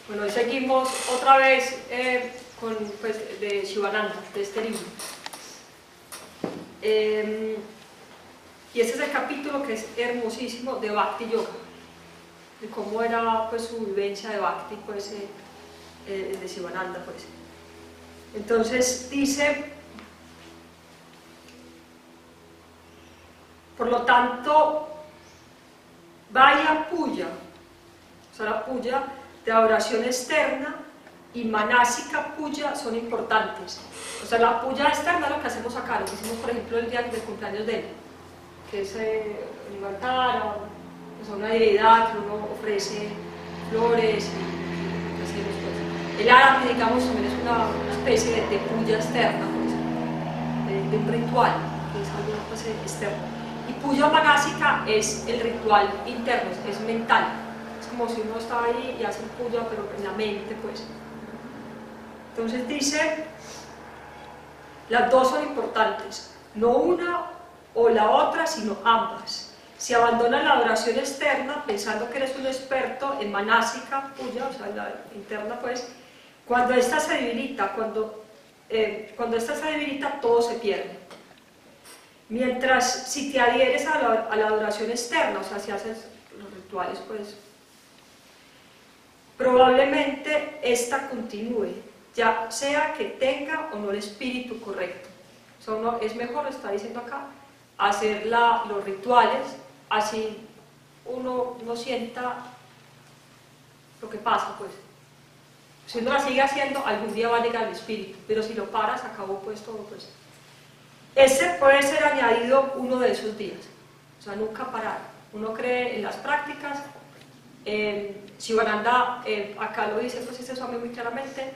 Bueno, hoy seguimos otra vez con, pues, de Shivananda, de este libro. Y este es el capítulo que es hermosísimo de Bhakti Yoga, de cómo era pues, su vivencia de Bhakti, pues, de Shivananda. Pues. Entonces dice, por lo tanto, Vaya Puya, o sea, la puya de adoración externa y manásika puya son importantes. O sea, la puya externa es lo que hacemos acá, lo que hicimos por ejemplo el día del cumpleaños de él, que es levantar a una deidad que uno ofrece flores y hacemos pues. El árabe, digamos, también es una especie de puya externa, pues, de un ritual, que es algo pues, externo. Y puya manásika es el ritual interno, es mental. Es como si uno estaba ahí y hace puya, pero en la mente, pues. Entonces dice, las dos son importantes, no una o la otra, sino ambas. Si abandonas la adoración externa, pensando que eres un experto en manásika, puya, o sea, la interna, pues, cuando esta se debilita, cuando esta se debilita, todo se pierde. Mientras, si te adhieres a la adoración externa, o sea, si haces los rituales, pues, probablemente esta continúe, ya sea que tenga o no el espíritu correcto. O sea, es mejor, está diciendo acá, hacer los rituales, así uno no sienta lo que pasa, pues. Si uno la sigue haciendo, algún día va a llegar el espíritu, pero si lo paras, acabó pues todo, pues. Ese puede ser añadido uno de esos días, o sea, nunca parar. Uno cree en las prácticas. Shivananda, acá lo dice pues este Swami muy claramente,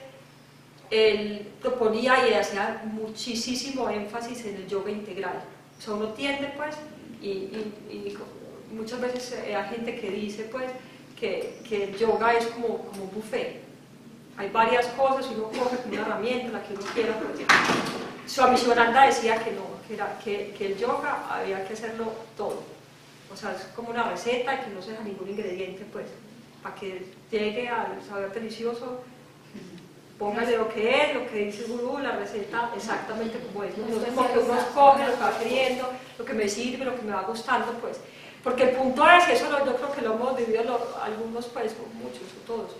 él proponía y hacía muchísimo énfasis en el yoga integral. O sea, uno tiende pues, y muchas veces hay gente que dice pues que el yoga es como un buffet. Hay varias cosas y uno coge como una herramienta, la que uno quiera. Pues. Swami Shivananda decía que no, que el yoga había que hacerlo todo. O sea, es como una receta y que no se deja ningún ingrediente, pues, para que llegue al saber delicioso, póngale lo que dice el gurú, la receta exactamente como es. No es como que uno escoge lo que va queriendo, lo que me sirve, lo que me va gustando, pues. Porque el punto es, y eso yo creo que lo hemos vivido algunos, pues, muchos o todos,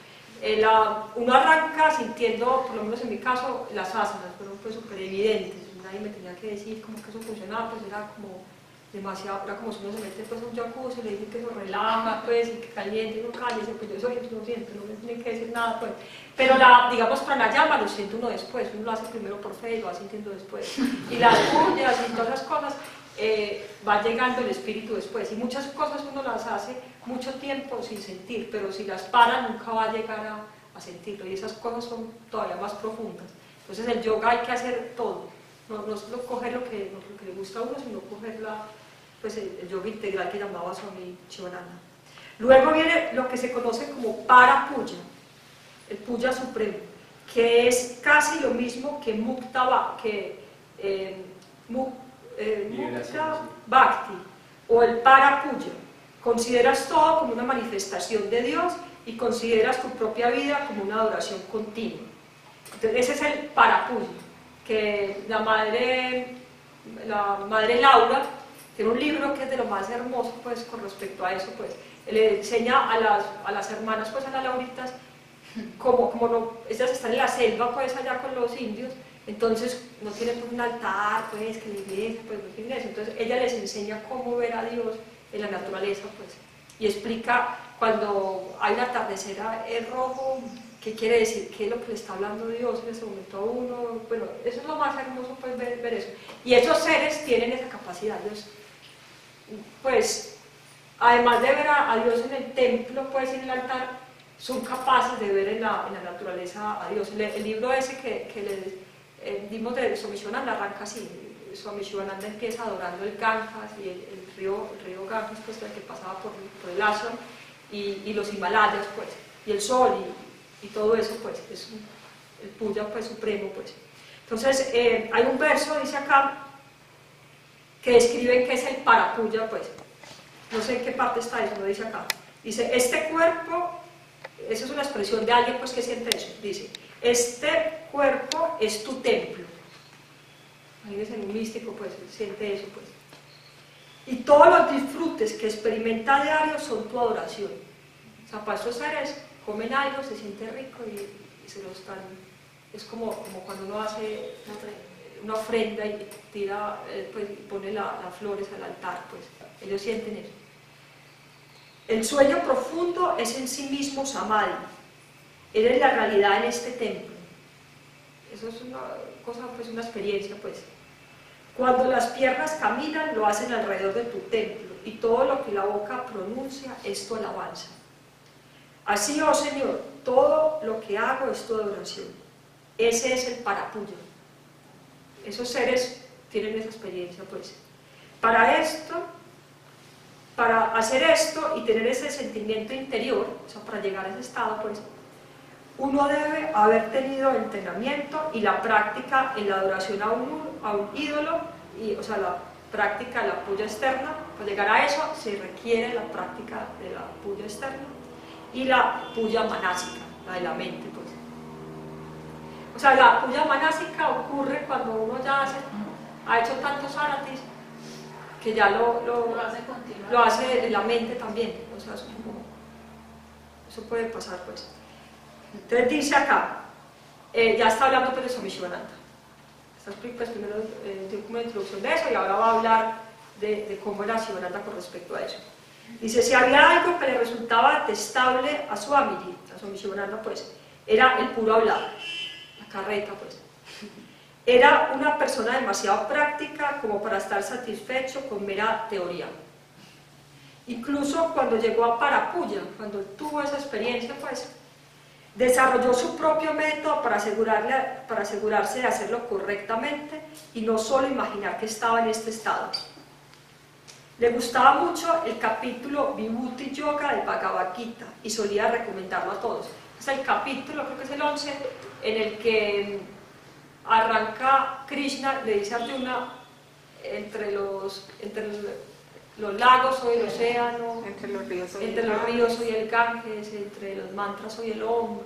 uno arranca sintiendo, por lo menos en mi caso, las asanas fueron pues súper evidentes, nadie me tenía que decir cómo que eso funcionaba, pues era como demasiado, era como si uno se mete pues a un jacuzzi y le dicen que eso relaja, pues, y que caliente, y uno cállese, pues yo soy siento, no me tienen que decir nada, pues. Pero digamos, pranayama lo siente uno después, uno lo hace primero por fe y lo va sintiendo después. Y las puyas y todas esas cosas, va llegando el espíritu después. Y muchas cosas uno las hace mucho tiempo sin sentir, pero si las para nunca va a llegar a sentirlo. Y esas cosas son todavía más profundas. Entonces el yoga hay que hacer todo. No solo coger lo que le gusta a uno, sino coger pues el yoga integral que llamaba Swami Shivananda. Luego viene lo que se conoce como para puya, el puya supremo, que es casi lo mismo que mukta bhakti o el para puya. Consideras todo como una manifestación de Dios y consideras tu propia vida como una adoración continua. Entonces ese es el para puya, que la madre Laura tiene un libro que es de lo más hermoso pues con respecto a eso, pues le enseña a las hermanas, pues a las lauritas, como no, ellas están en la selva pues allá con los indios, entonces no tienen pues, un altar, pues que la iglesia, pues no tienen eso, entonces ella les enseña cómo ver a Dios en la naturaleza, pues, y explica cuando hay un atardecer rojo, qué quiere decir, qué es lo que le está hablando Dios en ese momento a uno. Bueno, eso es lo más hermoso, pues, ver eso. Y esos seres tienen esa capacidad, pues, además de ver a Dios en el templo, pues, en el altar, son capaces de ver en la naturaleza a Dios. El libro ese que le dimos de Swami Shivananda arranca así. Swami Shivananda empieza adorando el Ganges y el río Ganges, pues, el que pasaba por el ashram, y los Himalayas, pues, y el sol y todo eso, pues, es el puya, pues, supremo, pues. Entonces, hay un verso, dice acá, que describe que es el para puya, pues, no sé en qué parte está eso, lo dice acá. Dice, este cuerpo esa es una expresión de alguien pues que siente eso, dice, este cuerpo es tu templo. Alguien es un místico pues siente eso pues. Y todos los disfrutes que experimenta a diario son tu adoración. O sea, para estos seres comen algo, se siente rico y se lo están... Es como cuando uno hace una ofrenda y tira, pues, pone las flores al altar, pues ellos sienten eso. El sueño profundo es en sí mismo samadhi. Eres la realidad en este templo. Eso es una cosa, pues una experiencia, pues. Cuando las piernas caminan, lo hacen alrededor de tu templo, y todo lo que la boca pronuncia es tu alabanza. Así, oh Señor, todo lo que hago es tu adoración. Ese es el parapuya. Esos seres tienen esa experiencia, pues. Para hacer esto y tener ese sentimiento interior, o sea, para llegar a ese estado, pues, uno debe haber tenido entrenamiento y la práctica en la adoración a un ídolo, y, o sea, la práctica de la puya externa. Para llegar a eso se requiere la práctica de la puya externa y la puya manásica, la de la mente, pues. O sea, la puya manásica ocurre cuando uno ya ha hecho tantos aratis que ya lo hace en la mente también. O sea, eso puede pasar, pues. Entonces dice acá, ya está hablando pues de Swami Shivananda. Pues primero dio como una introducción de eso y ahora va a hablar de cómo era Shivananda con respecto a eso. Dice, si había algo que le resultaba detestable a Swami Shivananda, pues, era el puro hablar, la carreta, pues. Era una persona demasiado práctica como para estar satisfecho con mera teoría. Incluso cuando llegó a Parapuya, cuando tuvo esa experiencia, pues, desarrolló su propio método para asegurarse de hacerlo correctamente y no solo imaginar que estaba en este estado. Le gustaba mucho el capítulo Vibhuti Yoga del Bhagavad Gita y solía recomendarlo a todos. Es el capítulo, creo que es el 11, en el que arranca Krishna, le dice a Arjuna, entre los lagos soy el océano, entre los ríos soy el Ganges, entre los mantras soy el Om.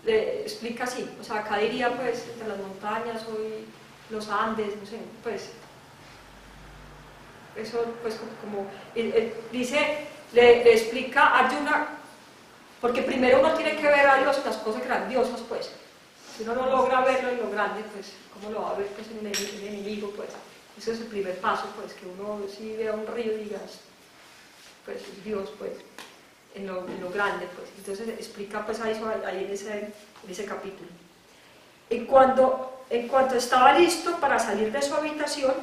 Le explica así, o sea, acá diría pues entre las montañas soy los Andes, no sé, pues eso pues como dice, le explica a Arjuna, porque primero uno tiene que ver a Dios en las cosas grandiosas, pues. Si uno no logra verlo en lo grande, pues ¿cómo lo va a ver pues, en un enemigo? Pues ese es el primer paso, pues, que uno si vea un río y digas, pues Dios, pues, en lo grande, pues. Entonces explica pues ahí en ese capítulo. En cuanto estaba listo para salir de su habitación,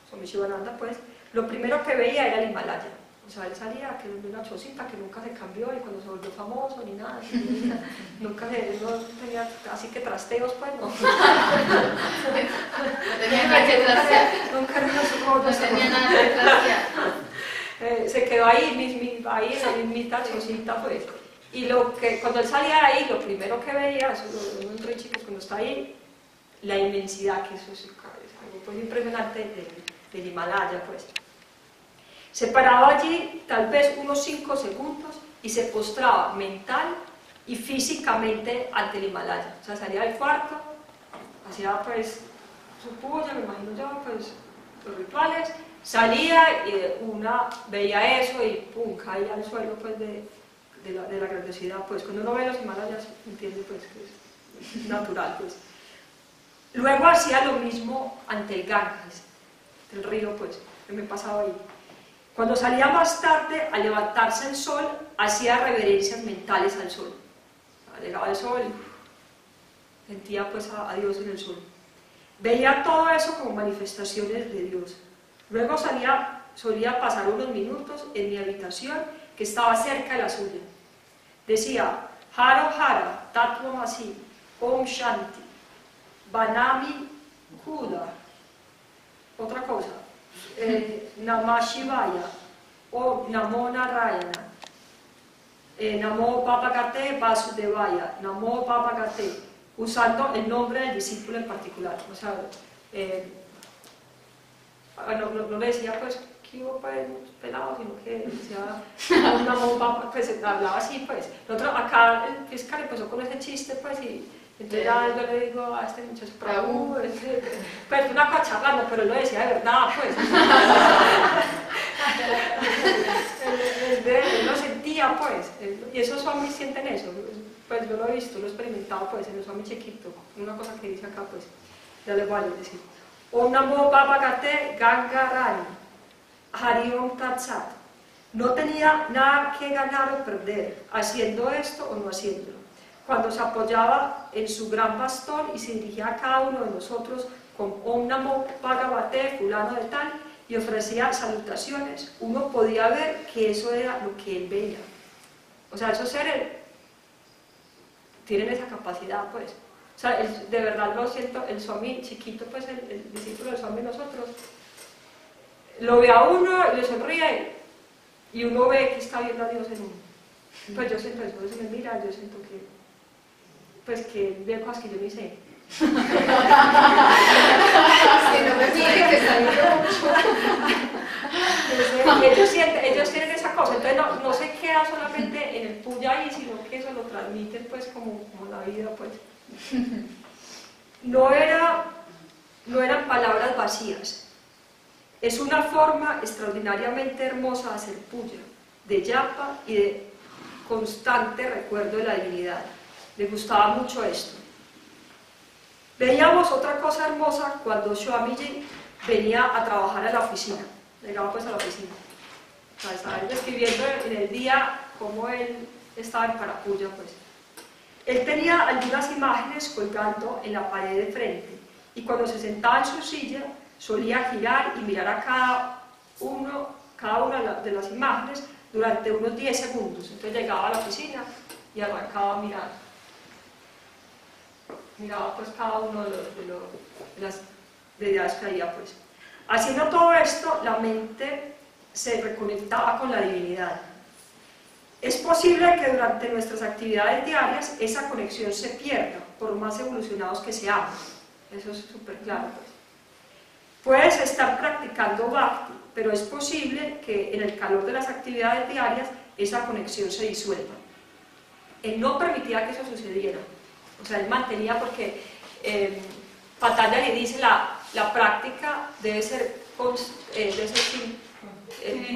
Swami Shivananda, pues, lo primero que veía era el Himalaya. O sea, él salía que de una chocita que nunca se cambió y cuando se volvió famoso ni nada, nunca no tenía así que trasteos, pues no. No tenía nada que trastear. Nunca no tenía nada que trastear. Se quedó ahí, ahí en la mismita chocita, pues. Y cuando él salía de ahí, lo primero que veía, eso un Richie, pues cuando está ahí, la inmensidad, que eso es algo pues, impresionante del Himalaya, pues. Se paraba allí tal vez unos 5 segundos y se postraba mental y físicamente ante el Himalaya. O sea, salía del cuarto, hacía pues su puya, me imagino yo, pues los rituales, salía y veía eso y pum, caía al suelo pues de la grandiosidad. Pues cuando uno ve los Himalayas entiende pues que es natural, pues. Luego hacía lo mismo ante el Ganges, el río, pues, que me pasaba ahí. Cuando salía más tarde, al levantarse el sol, hacía reverencias mentales al sol. Llegaba el sol, sentía pues a Dios en el sol. Veía todo eso como manifestaciones de Dios. Luego solía pasar unos minutos en mi habitación, que estaba cerca de la suya. Decía, Haro Hara, Tattvamasi, Om Shanti, Vanami Kuda. Otra cosa. Namah Shivaya o Namo Narayana, Namo Bhagavate Vasudevaya, Namo Bhagavate, usando el nombre del discípulo en particular. O sea, no le decía pues ¿qué hubo pues pelado? Sino que decía una bomba, pues hablaba así pues. Nosotros acá el fiscal empezó con ese chiste pues y entonces ya yo le digo a este muchacho, pues una cosa charlando, pero él lo decía de verdad pues. Él lo sentía pues, y esos zombies sienten eso, pues yo lo he visto, lo he experimentado pues en los zombies chiquitos, una cosa que dice acá pues, ya les voy a decir. Om Namo Bhagavate Gangarani, Hari Om Tat Sat. No tenía nada que ganar o perder, haciendo esto o no haciéndolo. Cuando se apoyaba en su gran bastón y se dirigía a cada uno de nosotros con Om Namo Bhagavate fulano de tal, y ofrecía salutaciones, uno podía ver que eso era lo que él veía. O sea, esos seres tienen esa capacidad, pues. O sea, de verdad lo siento, el zombie chiquito, pues el discípulo del zombie nosotros, lo ve a uno y le sonríe, y uno ve que está viendo a Dios en uno. Pues yo siento eso, si me mira, yo siento que, pues que ve cosas que yo ni sé. Si no me sigue, que está viendo mucho. Ellos tienen esa cosa, entonces no se queda solamente en el puya ahí, sino que eso lo transmiten pues como la vida pues. No eran palabras vacías, es una forma extraordinariamente hermosa de hacer puya, de yapa y de constante recuerdo de la divinidad. Le gustaba mucho esto. Veíamos otra cosa hermosa cuando Swamiji venía a trabajar a la oficina, llegaba pues a la oficina. O sea, estaba describiendo en el día cómo él estaba en Parapuya, pues. Él tenía algunas imágenes colgando en la pared de frente y cuando se sentaba en su silla solía girar y mirar a cada una de las imágenes durante unos 10 segundos. Entonces llegaba a la oficina y arrancaba a mirar. Miraba pues cada uno de las ideas que había pues. Haciendo todo esto, la mente se reconectaba con la divinidad. Es posible que durante nuestras actividades diarias esa conexión se pierda, por más evolucionados que seamos. Eso es súper claro pues. Puedes estar practicando Bhakti, pero es posible que en el calor de las actividades diarias esa conexión se disuelva. Él no permitía que eso sucediera. O sea, él mantenía porque Patanjali dice la práctica debe ser por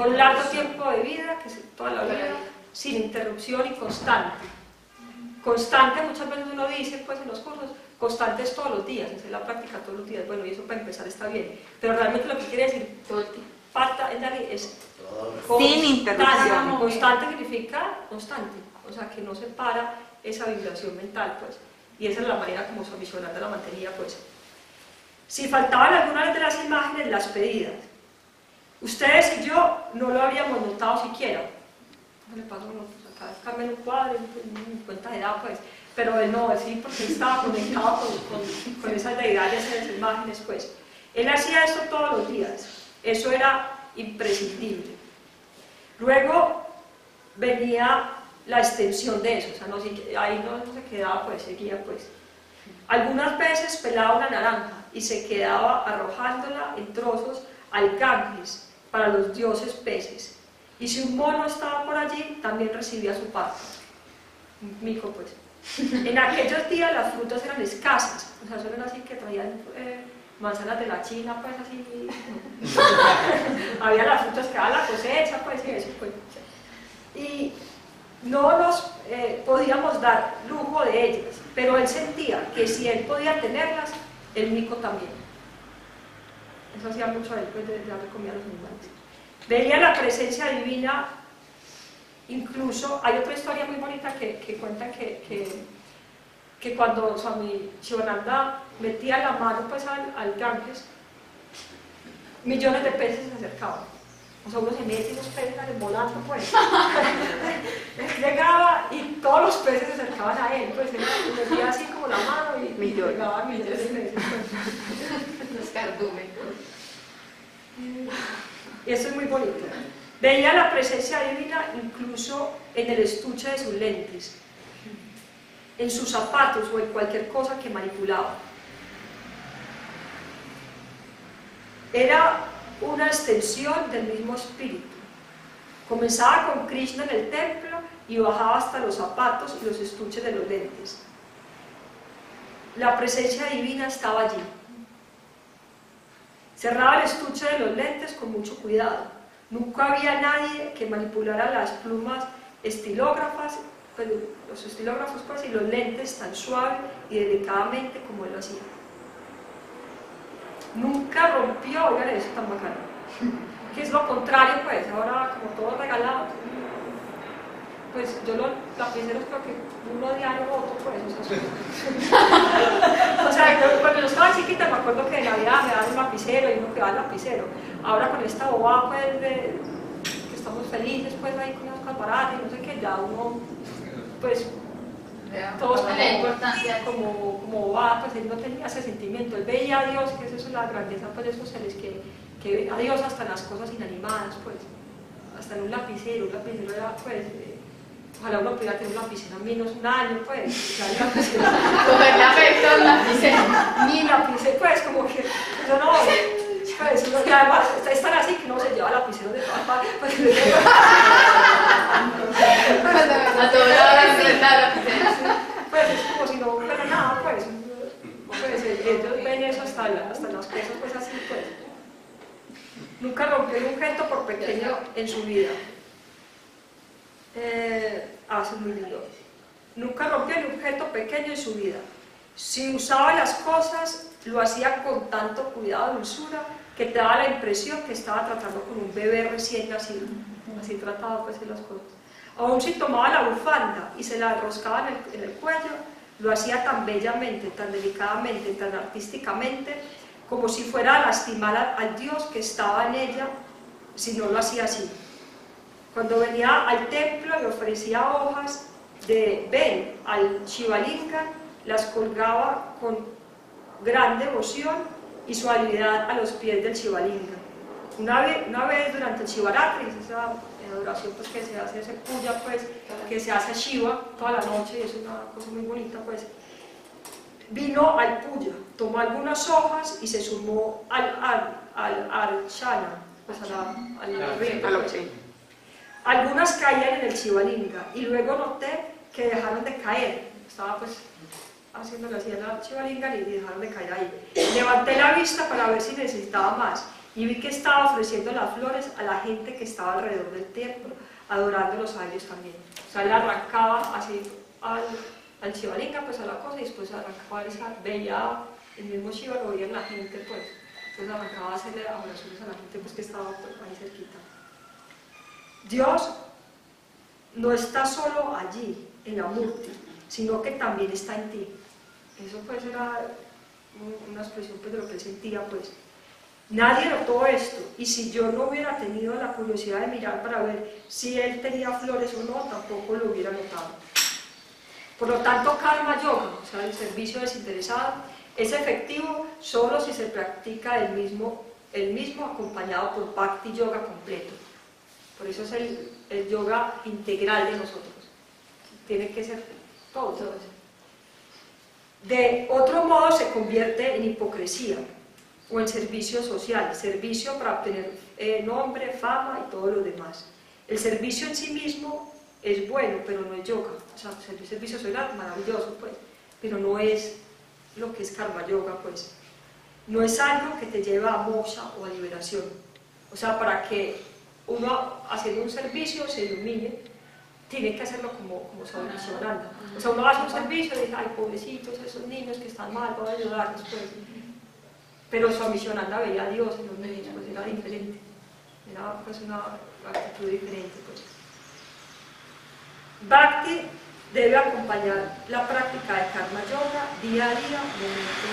largo tiempo de vida, que es toda la vida, sin interrupción y constante. Constante muchas veces uno dice pues en los cursos, constante es todos los días, hacer la práctica todos los días, bueno y eso para empezar está bien, pero realmente lo que quiere decir Patanjali es sin interrupción. Constante significa constante, o sea que no se para esa vibración mental pues. Y esa es la manera como Swami Shivananda la mantenía pues. Si faltaban algunas de las imágenes, las pedidas. Ustedes y yo no lo habríamos notado siquiera. ¿Cómo le pasó? Acá Carmen un cuadro, en cuenta de edad pues. Pero él no, sí, porque él estaba conectado con esas deidades, esas imágenes pues. Él hacía esto todos los días. Eso era imprescindible. Luego venía la extensión de eso, o sea, ahí no se quedaba pues, seguía pues. Algunas veces pelaba una naranja y se quedaba arrojándola en trozos al Ganges para los dioses peces. Y si un mono estaba por allí, también recibía su parte. Un mico pues. En aquellos días las frutas eran escasas, o sea, solo era así que traían manzanas de la China, pues así. Había las frutas que daban la cosecha, pues y eso pues. Y no nos podíamos dar lujo de ellas, pero él sentía que si él podía tenerlas, el mico también. Eso hacía mucho a él, pues, de darle comida a los animales. Veía la presencia divina, incluso, hay otra historia muy bonita que cuenta que cuando Swami Shivananda metía la mano pues, al Ganges, millones de peces se acercaban. O sea, uno se mete y los peces salen volando, pues. Llegaba y todos los peces se acercaban a él, pues él metía así como la mano y llegaba millones de peces. Pues. Los cardúmenos. Y eso es muy bonito. Veía la presencia divina incluso en el estuche de sus lentes, en sus zapatos o en cualquier cosa que manipulaba. Era una extensión del mismo espíritu. Comenzaba con Krishna en el templo y bajaba hasta los zapatos y los estuches de los lentes. La presencia divina estaba allí. Cerraba el estuche de los lentes con mucho cuidado. Nunca había nadie que manipulara las plumas estilógrafas, pues, los estilógrafos pues, y los lentes tan suave y delicadamente como él lo hacía. Nunca rompió, oigan eso tan bacano, que es lo contrario pues, ahora como todo regalado, pues yo los lapiceros creo que uno diario otro pues, o sea, cuando yo estaba chiquita me acuerdo que de Navidad me daban un lapicero y uno que va al lapicero. Ahora con esta bobada pues, que estamos felices pues ahí con las cosas baratas y no sé qué, ya uno pues todos como bobada, pues él no tenía ese sentimiento, él veía a Dios, que es eso la grandeza pues de esos seres que ven a Dios hasta en las cosas inanimadas pues, hasta en un lapicero era pues ojalá uno pudiera tener un lapicero menos un año, pues, ya el lapicero. Cogerle afecto a un lapicero. Ni lapicero, pues, como que, eso no, pues, y además, es tan así que uno se lleva lapicero de todas partes, pues, a todos lados se da lapicero. Pues, es como si no fuera nada, pues, ellos ven eso hasta las cosas, pues, así, pues. Nunca rompió un objeto por pequeño en su vida. Eso es muy lindo. Nunca rompió un objeto pequeño en su vida. Si usaba las cosas, lo hacía con tanto cuidado y dulzura que te daba la impresión que estaba tratando con un bebé recién nacido. Así trataba pues en las cosas. Aún si tomaba la bufanda y se la enroscaba en el cuello, lo hacía tan bellamente, tan delicadamente, tan artísticamente, como si fuera a lastimar al Dios que estaba en ella, si no lo hacía así. Cuando venía al templo le ofrecía hojas de ven al Shivalinga, las colgaba con gran devoción y suavidad a los pies del Shivalinga. Una vez durante el Shivaratri, esa adoración pues, que se hace, ese puya pues, que se hace a Shiva toda la noche, y es una cosa muy bonita pues, vino al puya, tomó algunas hojas y se sumó al archana, pues a la rita. Algunas caían en el Shivalinga y luego noté que dejaron de caer. Estaba pues haciéndole así a la Shivalinga y dejaron de caer ahí. Levanté la vista para ver si necesitaba más y vi que estaba ofreciendo las flores a la gente que estaba alrededor del templo, adorándolos a ellos también. O sea, él arrancaba así al Shivalinga, pues a la cosa, y después arrancaba esa, veía el mismo Shiva, lo veía en la gente, pues. Entonces arrancaba a hacerle oraciones a la gente pues, que estaba pues, ahí cerquita. Dios no está solo allí, en la Murti, sino que también está en ti. Eso pues era una expresión pues, de lo que él sentía pues. Nadie notó esto, y si yo no hubiera tenido la curiosidad de mirar para ver si él tenía flores o no, tampoco lo hubiera notado. Por lo tanto, Karma Yoga, o sea, el servicio desinteresado, es efectivo solo si se practica el mismo acompañado por Bhakti Yoga completo. Por eso es el yoga integral de nosotros. Tiene que ser todo eso. De otro modo se convierte en hipocresía o en servicio social, servicio para obtener nombre, fama y todo lo demás. El servicio en sí mismo es bueno, pero no es yoga. O sea, el servicio social es maravilloso, pues, pero no es lo que es karma yoga, pues. No es algo que te lleva a moksha o a liberación. O sea, para que uno haciendo un servicio se ilumine, tiene que hacerlo como Swami Shivananda. O sea, uno hace un servicio y dice, ay, pobrecitos, esos niños que están mal, voy a ayudarlos, pues. Pero Swami Shivananda veía a Dios en los niños, pues era diferente. Era pues una actitud diferente, pues. Bhakti debe acompañar la práctica de Karma Yoga día a día, momento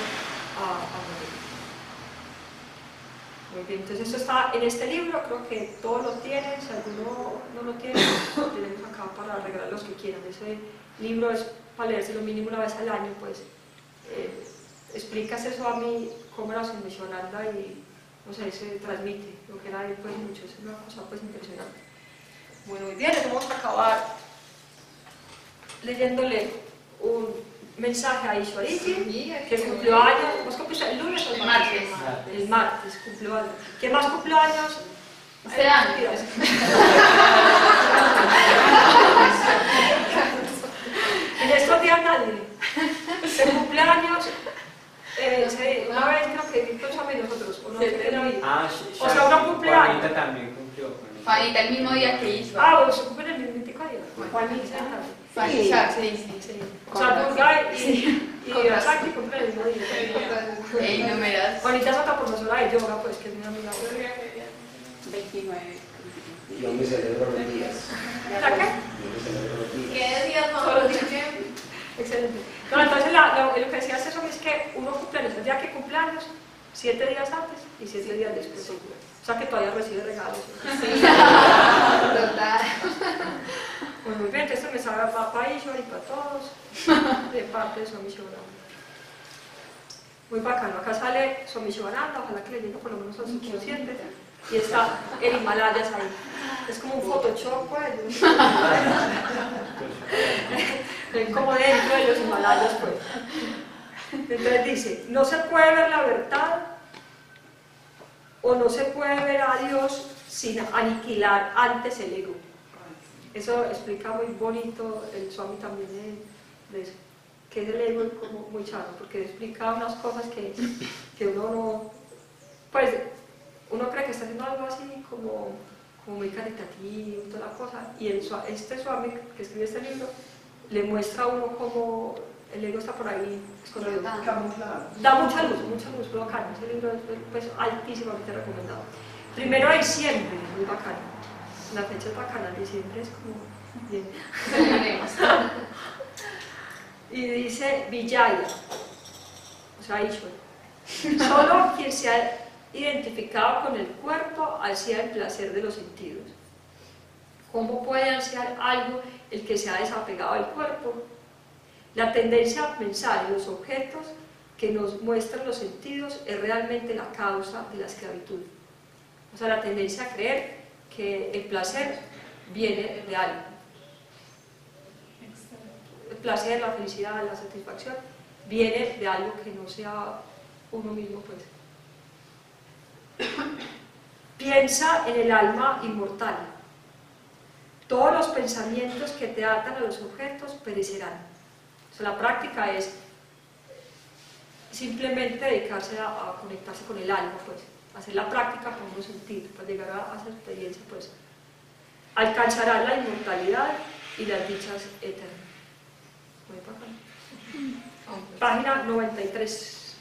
a momento. Muy bien, entonces eso está en este libro, creo que todos lo tienen, si alguno no lo tiene, lo tenemos acá para regalar los que quieran. Ese libro es para leerse lo mínimo una vez al año, pues explícase eso a mí, cómo era su Shivananda y, no sé, se transmite lo que era él, pues mucho, es una cosa pues impresionante. Bueno, muy bien, vamos a acabar leyéndole un mensaje a Ishwariji, que cumplió años. ¿Vos cumpliste el lunes o el martes? El martes cumplió años. ¿Quién más cumplió años? Este año. En estos días nadie. El cumpleaños, una vez creo que vi con nosotros, o no sé qué era. O sea, uno cumpleaños. Juanita también cumplió. Juanita, el mismo día que hizo. ¿Vos cumplen el mismo día? Juanita. Juanita, sí. O sea, Durga y Asaki cumplen el mismo día. No me das. Juanita es otra profesora de yoga, pues, que es mi amiga. 29. Yo me celebro los días. ¿La qué? Yo me celebro los días. ¿Qué días Todos los días. Excelente. Bueno, entonces lo que decía César es que uno cumpleaños, el día que cumpleaños, 7 días antes y 7 días después. O sea que todavía recibe regalos. Sí, total. Pues muy bien, esto me sabe para Ishwar y para todos, de parte de Swami Shivananda. Muy bacano, acá sale Swami Shivananda, ojalá que le llegue por lo menos al subconsciente, y está el Himalayas ahí. Es como un Photoshop, pues. Como dentro de los Himalayas, pues. Entonces dice, no se puede ver la verdad o no se puede ver a Dios sin aniquilar antes el ego. Eso explica muy bonito el Swami también de eso, que es el ego como muy charro, porque explica unas cosas que uno no, pues uno cree que está haciendo algo así como muy caritativo y toda la cosa, y este Swami que escribe este libro le muestra a uno cómo el ego está por ahí escondido. Da mucha luz, muy bacano. Ese libro es pues, altísimamente recomendado. 1 de diciembre, muy bacano. La fecha es bacana, diciembre es como bien. Y dice Vijaya, o sea, Ishwar. Solo quien se ha identificado con el cuerpo ansía el placer de los sentidos. ¿Cómo puede ansiar algo el que se ha desapegado del cuerpo? La tendencia a pensar en los objetos que nos muestran los sentidos es realmente la causa de la esclavitud. O sea, la tendencia a creer que el placer viene de algo. El placer, la felicidad, la satisfacción viene de algo que no sea uno mismo, pues. Piensa en el alma inmortal. Todos los pensamientos que te atan a los objetos perecerán. O sea, la práctica es simplemente dedicarse a conectarse con el alma, pues, hacer la práctica para uno sentir, para llegar a esa experiencia, pues, alcanzará la inmortalidad y las dichas eternas. Muy bacán. Página 93.